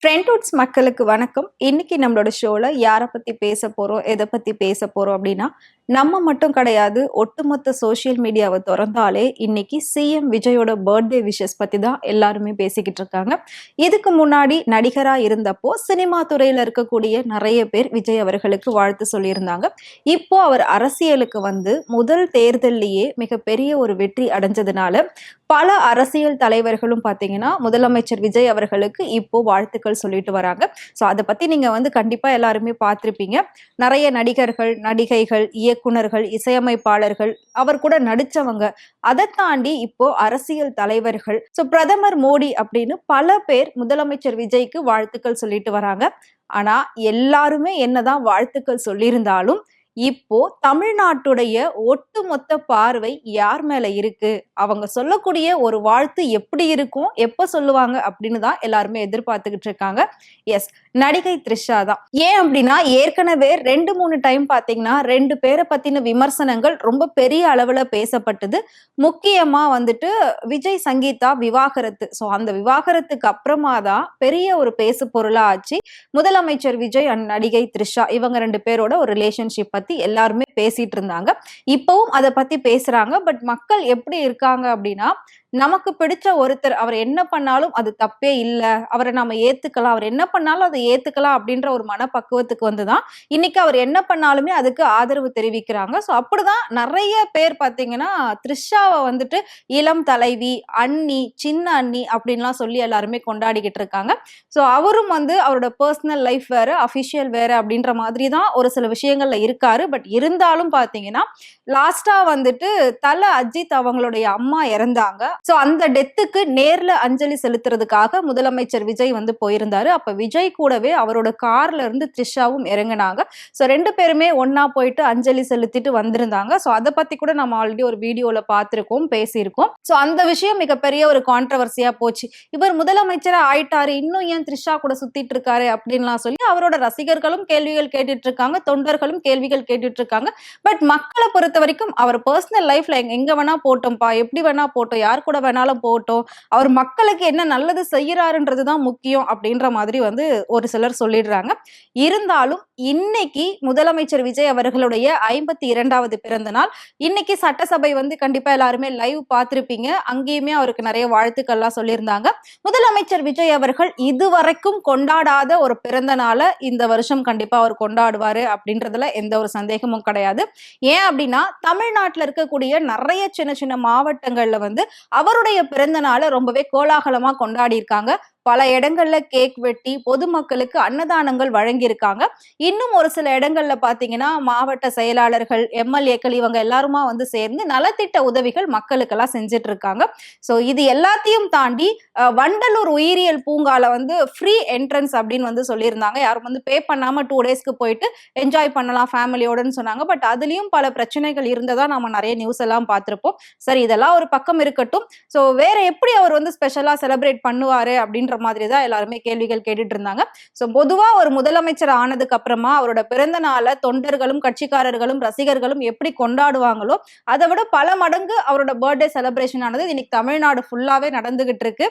ஃப்ரெண்ட்வுட்ஸ் மக்களுக்கு வணக்கம். இன்னைக்கு நம்மளோட ஷோல யார பத்தி பேச போறோம், எத பத்தி பேச போறோம் அப்படின்னா, நம்ம மட்டும் கிடையாது. ஒட்டுமொத்த சோசியல் மீடியாவ தொறந்தாலே இன்னைக்கு சிஎம் விஜயோட பர்த்டே விஷஸ் பத்தி தான் எல்லாருமே பேசிக்கிட்டு இருக்காங்க. இதுக்கு முன்னாடி நடிகரா இருந்தப்போ சினிமா துறையில இருக்கக்கூடிய நிறைய பேர் விஜய் அவர்களுக்கு வாழ்த்து சொல்லியிருந்தாங்க. இப்போ அவர் அரசியலுக்கு வந்து முதல் தேர்தல்லையே மிகப்பெரிய ஒரு வெற்றி அடைஞ்சதுனால பல அரசியல் தலைவர்களும் பாத்தீங்கன்னா முதலமைச்சர் விஜய் அவர்களுக்கு இப்போ வாழ்த்துக்கள் சொல்லிட்டு வராங்க. ஸோ அதை பத்தி நீங்க வந்து கண்டிப்பா எல்லாருமே பார்த்திருப்பீங்க. நிறைய நடிகர்கள், நடிகைகள், இயக்குனர்கள், இசையமைப்பாளர்கள், அவர் கூட நடிச்சவங்க, அதை தாண்டி இப்போ அரசியல் தலைவர்கள், ஸோ பிரதமர் மோடி அப்படின்னு பல பேர் முதலமைச்சர் விஜய்க்கு வாழ்த்துக்கள் சொல்லிட்டு வராங்க. ஆனா எல்லாருமே என்னதான் வாழ்த்துக்கள் சொல்லியிருந்தாலும் இப்போ தமிழ்நாட்டுடைய ஒட்டுமொத்த பார்வை யார் மேல இருக்கு, அவங்க சொல்லக்கூடிய ஒரு வாழ்த்து எப்படி இருக்கும், எப்ப சொல்லுவாங்க அப்படின்னு தான் எல்லாருமே எதிர்பார்த்துக்கிட்டு இருக்காங்க. எஸ், நடிகை த்ரிஷா தான். ஏன் அப்படின்னா ஏற்கனவே 2-3 டைம் பாத்தீங்கன்னா 2 பேரை பத்தின விமர்சனங்கள் ரொம்ப பெரிய அளவுல பேசப்பட்டது. முக்கியமா வந்துட்டு விஜய் சங்கீதா விவாகரத்து. ஸோ அந்த விவாகரத்துக்கு அப்புறமா தான் பெரிய ஒரு பேசு பொருளா ஆச்சு. முதலமைச்சர் விஜய் அண்ட் நடிகை த்ரிஷா இவங்க 2 பேரோட ஒரு ரிலேஷன்ஷிப் பத்தி எல்லாருமே பேசிட்டு இருந்தாங்க. இப்பவும் அதை பத்தி பேசுறாங்க. பட் மக்கள் எப்படி இருக்காங்க அப்படின்னா, நமக்கு பிடிச்ச ஒருத்தர் அவர் என்ன பண்ணாலும் அது தப்பே இல்ல, அவரை நாம ஏத்துக்கலாம், அவர் என்ன பண்ணாலும் அதை ஏத்துக்கலாம் அப்படின்ற ஒரு மனப்பக்குவத்துக்கு வந்துதான் இன்னைக்கு அவர் என்ன பண்ணாலுமே அதுக்கு ஆதரவு தெரிவிக்கிறாங்க. ஸோ அப்படிதான் நிறைய பேர் பாத்தீங்கன்னா த்ரிஷாவை வந்துட்டு இளம் தலைவி, அண்ணி, சின்ன அண்ணி அப்படின்லாம் சொல்லி எல்லாருமே கொண்டாடிக்கிட்டு இருக்காங்க. ஸோ அவரும் வந்து அவரோட பர்சனல் லைஃப் வேற, அபிஷியல் வேற அப்படின்ற மாதிரி தான் ஒரு சில விஷயங்கள்ல இருக்காரு. பட் இருந்தாலும் பாத்தீங்கன்னா லாஸ்டா வந்துட்டு தல அஜித் அவங்களுடைய அம்மா இறந்தாங்க. சோ அந்த டெத்துக்கு நேர்ல அஞ்சலி செலுத்துறதுக்காக முதலமைச்சர் விஜய் வந்து போயிருந்தாரு. அப்ப விஜய் கூடவே அவரோட கார்ல இருந்து த்ரிஷாவும் இறங்குனாங்க. சோ 2 பேருமே ஒன்னா போயிட்டு அஞ்சலி செலுத்திட்டு வந்திருந்தாங்க. சோ அதை பத்தி கூட நம்ம ஆல்ரெடி ஒரு வீடியோல பார்த்திருக்கோம், பேசியிருக்கோம். சோ அந்த விஷயம் மிகப்பெரிய ஒரு கான்ட்ரவர்சியா போச்சு. இவர் முதலமைச்சரா ஆயிட்டாரு, இன்னும் ஏன் த்ரிஷா கூட சுத்திட்டு இருக்காரு அப்படின்லாம் சொல்லி அவரோட ரசிகர்களும் கேள்விகள் கேட்டுட்டு இருக்காங்க, தொண்டர்களும் கேள்விகள் கேட்டுட்டு இருக்காங்க. பட் மக்களை பொறுத்த வரைக்கும் அவர் பர்சனல் லைஃப்ல எங்க வேணா போட்டோம்ப்பா, எப்படி வேணா போட்டோம், யார் கூட வேணாலும் போட்டோம், அவர் மக்களுக்கு என்ன நல்லது செய்யறாருன்றதுதான் முக்கியம் அப்படின்ற மாதிரி வந்து ஒரு சிலர் சொல்லிடுறாங்க. இருந்தாலும் இன்னைக்கு முதலமைச்சர் விஜய் அவர்களுடைய 52வது பிறந்த நாள். இன்னைக்கு சட்டசபை வந்து கண்டிப்பா எல்லாருமே லைவ் பார்த்திருப்பீங்க. அங்கேயுமே அவருக்கு நிறைய வாழ்த்துக்கள்லாம் சொல்லியிருந்தாங்க. முதலமைச்சர் விஜய் அவர்கள் இதுவரைக்கும் கொண்டாடாத ஒரு பிறந்த நாளை இந்த வருஷம் கண்டிப்பா அவர் கொண்டாடுவாரு அப்படின்றதுல எந்த ஒரு சந்தேகமும் கிடையாது. ஏன் அப்படின்னா தமிழ்நாட்டுல இருக்கக்கூடிய நிறைய சின்ன சின்ன மாவட்டங்கள்ல வந்து அவருடைய பிறந்த நாளை ரொம்பவே கோலாகலமா கொண்டாடி இருக்காங்க. பல இடங்கள்ல கேக் வெட்டி பொதுமக்களுக்கு அன்னதானங்கள் வழங்கியிருக்காங்க. இன்னும் ஒரு சில இடங்கள்ல பாத்தீங்கன்னா மாவட்ட செயலாளர்கள், எம்எல்ஏக்கள் இவங்க எல்லாருமா வந்து சேர்ந்து நலத்திட்ட உதவிகள் மக்களுக்கெல்லாம் செஞ்சுட்டு இருக்காங்க. சோ இது எல்லாத்தையும் தாண்டி வண்டலூர் உயிரியல் பூங்கால வந்து ஃப்ரீ என்ட்ரன்ஸ் அப்படின்னு வந்து சொல்லியிருந்தாங்க. யாரும் வந்து பே பண்ணாம 2 டேஸ்க்கு போயிட்டு என்ஜாய் பண்ணலாம் ஃபேமிலியோடன்னு சொன்னாங்க. பட் அதுலயும் பல பிரச்சனைகள் இருந்ததா நம்ம நிறைய நியூஸ் எல்லாம் பார்த்திருப்போம். சரி, இதெல்லாம் ஒரு பக்கம் இருக்கட்டும். சோ வேற எப்படி அவர் வந்து ஸ்பெஷலா செலிப்ரேட் பண்ணுவாரு அப்படின்ற மாதிரி தான் எல்லாருமே கேள்விகள் கேட்டுட்டு இருந்தாங்க. சோ பொதுவா ஒரு முதலமைச்சர் ஆனதுக்கு அப்புறமா அவரோட பிறந்த நாளை தொண்டர்களும், கட்சிக்காரர்களும், ரசிகர்களும் எப்படி கொண்டாடுவாங்களோ அதை விட பல மடங்கு அவரோட பர்த்டே செலிப்ரேஷன் ஆனது இன்னைக்கு தமிழ்நாடு ஃபுல்லாவே நடந்துகிட்டு இருக்கு.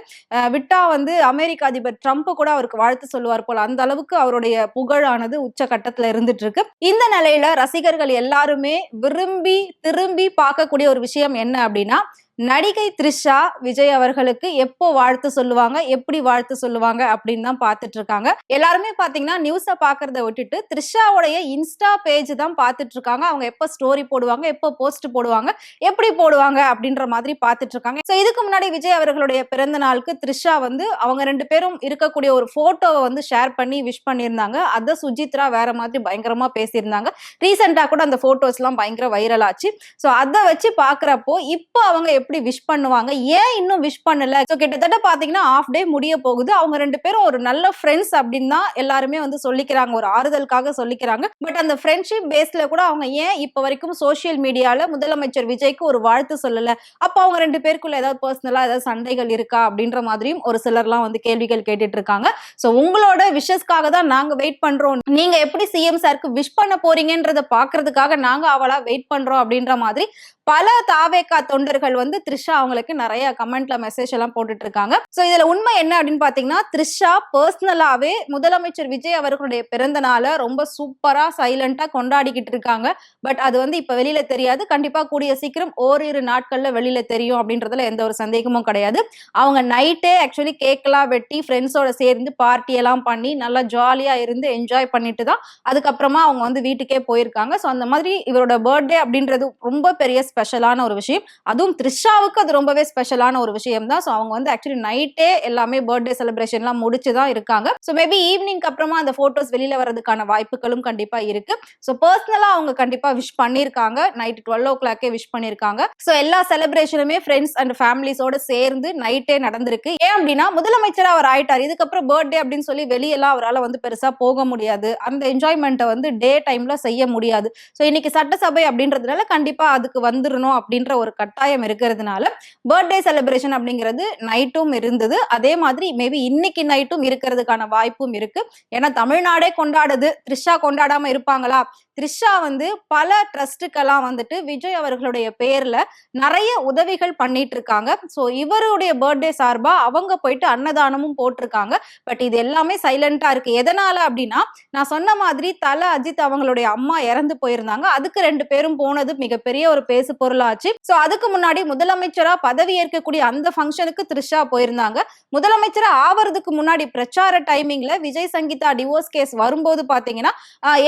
விட்டா வந்து அமெரிக்க அதிபர் ட்ரம்ப் கூட அவருக்கு வாழ்த்து சொல்லுவார் போல, அந்த அளவுக்கு அவருடைய புகழானது உச்ச கட்டத்துல இருந்துட்டு இருக்கு. இந்த நிலையில ரசிகர்கள் எல்லாருமே விரும்பி திரும்பி பார்க்கக்கூடிய ஒரு விஷயம் என்ன அப்படின்னா, நடிகை த்ரிஷா விஜய் அவர்களுக்கு எப்போ வாழ்த்து சொல்லுவாங்க, எப்படி வாழ்த்து சொல்லுவாங்க அப்படின்னு தான் பார்த்துட்டு இருக்காங்க. எல்லாருமே பாத்தீங்கன்னா நியூஸை பாக்குறத விட்டுட்டு த்ரிஷாவுடைய இன்ஸ்டா பேஜ் தான் பார்த்துட்டு இருக்காங்க. அவங்க எப்போ ஸ்டோரி போடுவாங்க, எப்போ போஸ்ட் போடுவாங்க, எப்படி போடுவாங்க அப்படின்ற மாதிரி பார்த்துட்டு இருக்காங்க. ஸோ இதுக்கு முன்னாடி விஜய் அவர்களுடைய பிறந்த நாளுக்கு த்ரிஷா வந்து அவங்க 2 பேரும் இருக்கக்கூடிய ஒரு போட்டோவை வந்து ஷேர் பண்ணி விஷ் பண்ணியிருந்தாங்க. அதை சுஜித்ரா வேற மாதிரி பயங்கரமா பேசியிருந்தாங்க. ரீசெண்டா கூட அந்த போட்டோஸ் எல்லாம் பயங்கர வைரல் ஆச்சு. ஸோ அதை வச்சு பாக்குறப்போ இப்போ அவங்க எப்படி விஷ் பண்ணுவாங்க, ஏன் இன்னும் விஷ் பண்ணல? சோ கிட்டத்தட்ட பாத்தீங்கன்னா ஆஃப் டே முடிய போகுது. அவங்க 2 பேரும் ஒரு நல்ல ஃப்ரெண்ட்ஸ் அப்படின்னு தான் எல்லாருமே வந்து சொல்லிக்கிறாங்க, ஒரு ஆறுதலுக்காக சொல்லிக்கிறாங்க. பட் அந்த ஃப்ரெண்ட்ஷிப் பேஸ்ல கூட அவங்க ஏன் இப்ப வரைக்கும் சோசியல் மீடியால முதலமைச்சர் விஜய்க்கு ஒரு வாழ்த்து சொல்லல? அப்ப அவங்க 2 பேருக்குள்ள ஏதாவது பர்சனலா ஏதாவது சண்டைகள் இருக்கா அப்படின்ற மாதிரியும் ஒரு சிலர்லாம் வந்து கேள்விகள் கேட்டுட்டு இருக்காங்க. சோ உங்களோட விஷஸ்க்காக தான் நாங்க வெயிட் பண்றோம், நீங்க எப்படி சிஎம் சாருக்கு விஷ் பண்ண போறீங்கன்றத பாக்குறதுக்காக நாங்க அவளா வெயிட் பண்றோம் அப்படின்ற மாதிரி பல தாவேகா தொண்டர்கள் வந்து வந்து த்ரிஷா அவங்களுக்கு நிறைய கமெண்ட்ல மெசேஜ் எல்லாம் போட்டுட்டு இருக்காங்க. சோ இதுல உண்மை என்ன அப்படின்னு பாத்தீங்கன்னா, த்ரிஷா பர்சனலாவே முதலமைச்சர் விஜய் அவர்களுடைய பிறந்த நாளை ரொம்ப சூப்பரா சைலண்டா கொண்டாடிக்கிட்டு இருக்காங்க. பட் அது வந்து இப்ப வெளியில தெரியாது. கண்டிப்பா கூடிய சீக்கிரம் ஓரிரு நாட்கள்ல வெளியில தெரியும் அப்படின்றதுல எந்த ஒரு சந்தேகமும் கிடையாது. அவங்க நைட்டே ஆக்சுவலி கேக் எல்லாம் வெட்டி ஃப்ரெண்ட்ஸோட சேர்ந்து பார்ட்டி எல்லாம் பண்ணி நல்லா ஜாலியா இருந்து என்ஜாய் பண்ணிட்டு தான் அதுக்கப்புறமா அவங்க வந்து வீட்டுக்கே போயிருக்காங்க. ஸோ அந்த மாதிரி இவரோட பர்த்டே அப்படின்றது ரொம்ப பெரிய ஸ்பெஷலான ஒரு விஷயம். அதுவும் த்ரிஷாவுக்கு அது ரொம்பவே ஸ்பெஷலான ஒரு விஷயம் தான். ஸோ அவங்க வந்து ஆக்சுவலி நைட்டே எல்லாமே பர்த்டே செலிப்ரேஷன்லாம் முடிச்சு தான் இருக்காங்க. ஸோ மேபி ஈவினிங்க்கு அப்புறமா அந்த போட்டோஸ் வெளியில வரதுக்கான வாய்ப்புகளும் கண்டிப்பா இருக்கு. ஸோ பர்சனலா அவங்க கண்டிப்பா விஷ் பண்ணியிருக்காங்க. நைட் 12 o'clock விஷ் பண்ணியிருக்காங்க. ஸோ எல்லா செலிப்ரேஷனுமே ஃப்ரெண்ட்ஸ் அண்ட் ஃபேமிலிஸோட சேர்ந்து நைட்டே நடந்திருக்கு. ஏன் அப்படின்னா முதலமைச்சரா அவர் ஆயிட்டார். இதுக்கப்புறம் பர்த்டே அப்படின்னு சொல்லி வெளியெல்லாம் அவரால் வந்து பெருசா போக முடியாது. அந்த என்ஜாய்மெண்ட்டை வந்து டே டைம்ல செய்ய முடியாது. ஸோ இன்னைக்கு சட்டசபை அப்படின்றதுனால கண்டிப்பா அதுக்கு வந்துடணும் அப்படின்ற ஒரு கட்டாயம் இருக்கிறதுனால பர்த்டே செலிப்ரேஷன் அப்படிங்கிறது நைட்டும் இருந்தது. அதே மாதிரி மேபி இன்னைக்கு நைட்டும் இருக்கிறதுக்கான வாய்ப்பும் இருக்கு. ஏன்னா தமிழ்நாடே கொண்டாடுது, த்ரிஷா கொண்டாடாம இருப்பாங்களா? த்ரிஷா வந்து பல ட்ரஸ்டுக்கெல்லாம் வந்துட்டு விஜய் அவர்களுடைய பேர்ல நிறைய உதவிகள் பண்ணிட்டு இருக்காங்க. ஸோ இவருடைய பர்த்டே சார்பா அவங்க போயிட்டு அன்னதானமும் போட்டிருக்காங்க. பட் இது எல்லாமே சைலண்டா இருக்கு. எதனால அப்படின்னா, நான் சொன்ன மாதிரி தல அஜித் அவங்களுடைய அம்மா இறந்து போயிருந்தாங்க. அதுக்கு 2 பேரும் போனது மிகப்பெரிய ஒரு பேசு பொருளாச்சு. சோ அதுக்கு முன்னாடி முதலமைச்சரா பதவி ஏற்கக்கூடிய அந்த ஃபங்க்ஷனுக்கு த்ரிஷா போயிருந்தாங்க. முதலமைச்சரா ஆவறதுக்கு முன்னாடி பிரச்சார டைமிங்ல விஜய் சங்கீதா டிவோர்ஸ் கேஸ் வரும்போது பாத்தீங்கன்னா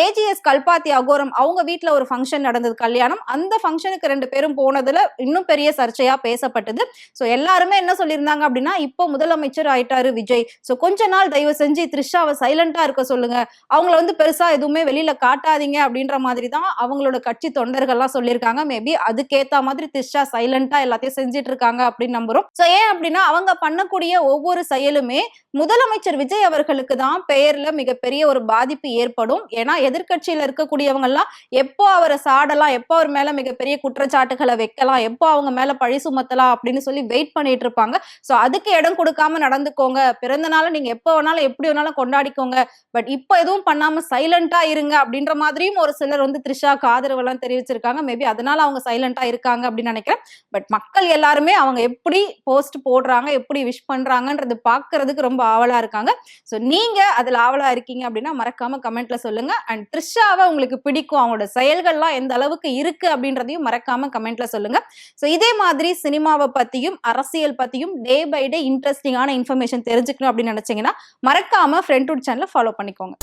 ஏஜிஎஸ் கல்பாத்தி அகோரம் அவங்க வீட்டுல ஒரு ஃபங்க்ஷன் நடந்தது, கல்யாணம். அந்த ஃபங்க்ஷனுக்கு 2 பேரும் போனதுல இன்னும் பெரிய சர்ச்சையா பேசப்பட்டது. சோ எல்லாருமே என்ன சொல்லியிருந்தாங்க அப்படின்னா, இப்போ முதலமைச்சர் ஆயிட்டாரு விஜய், சோ கொஞ்ச நாள் தயவு செஞ்சு த்ரிஷாவை சைலண்டா இருக்க சொல்லுங்க, அவங்கள வந்து பெருசா எதுவுமே வெளியில காட்டாதீங்க அப்படின்ற மாதிரி தான் அவங்களோட கட்சி தொண்டர்கள்லாம் சொல்லியிருக்காங்க. மேபி அதுக்கேத்த மாதிரி த்ரிஷா சைலண்டா எல்லாத்தையும் செஞ்சுட்டு இருக்காங்க அப்படின்னு நம்புறோம். சோ ஏன் அப்படின்னா அவங்க பண்ணக்கூடிய ஒவ்வொரு செயலுமே முதலமைச்சர் விஜய் அவர்களுக்கு தான் பெயர்ல மிகப்பெரிய ஒரு பாதிப்பு ஏற்படும். ஏன்னா எதிர்கட்சியில இருக்கக்கூடியவங்க எல்லாம் எப்போ அவரை சாடலாம், எப்போ அவர் மேல மிகப்பெரிய குற்றச்சாட்டுகளை வைக்கலாம், எப்போ அவங்க மேல பழி சுமத்தலாம் அப்படின்னு சொல்லி வெயிட் பண்ணிட்டு இருப்பாங்க. சோ அதுக்கு இடம் கொடுக்காம நடந்துக்கோங்க, பிறந்த நாள் நீங்க எப்போ வேணாலும் எப்படி வேணாலும் கொண்டாடிக்கோங்க, பட் இப்போ எதுவும் பண்ணாம சைலண்டா இருங்க அப்படின்ற மாதிரியும் ஒரு சிலர் வந்து த்ரிஷாக்கு ஆதரவு எல்லாம் தெரிவிச்சிருக்காங்க. மேபி அதனால அவங்க சைலண்டா இருக்காங்க அப்படின்னு நினைக்கிறேன். பட் மக்கள் எல்லாருமே அவங்க எப்படி போஸ்ட் போடுறாங்க, எப்படி விஷ் பண்றாங்கன்றது பாக்குறதுக்கு ரொம்ப ஆவலா இருக்காங்க. சோ நீங்க அதுல ஆவலா இருக்கீங்க அப்படின்னா மறக்காம கமெண்ட்ல சொல்லுங்க. அண்ட் த்ரிஷாவை உங்களுக்கு பிடிக்கும், அவங்களோட செயல்கள்லாம் எந்த அளவுக்கு இருக்கு அப்படின்றதையும் மறக்காம கமெண்ட்ல சொல்லுங்க. சோ இதே மாதிரி சினிமாவை பத்தியும் அரசியல் பத்தியும் டே பை டே இன்ட்ரெஸ்டிங்கான இன்ஃபர்மேஷன் தெரிஞ்சுக்கணும் அப்படின்னு நினைச்சீங்கன்னா மறக்காம ஃப்ரெண்ட்வுட் சேனலை ஃபாலோ பண்ணிக்கோங்க.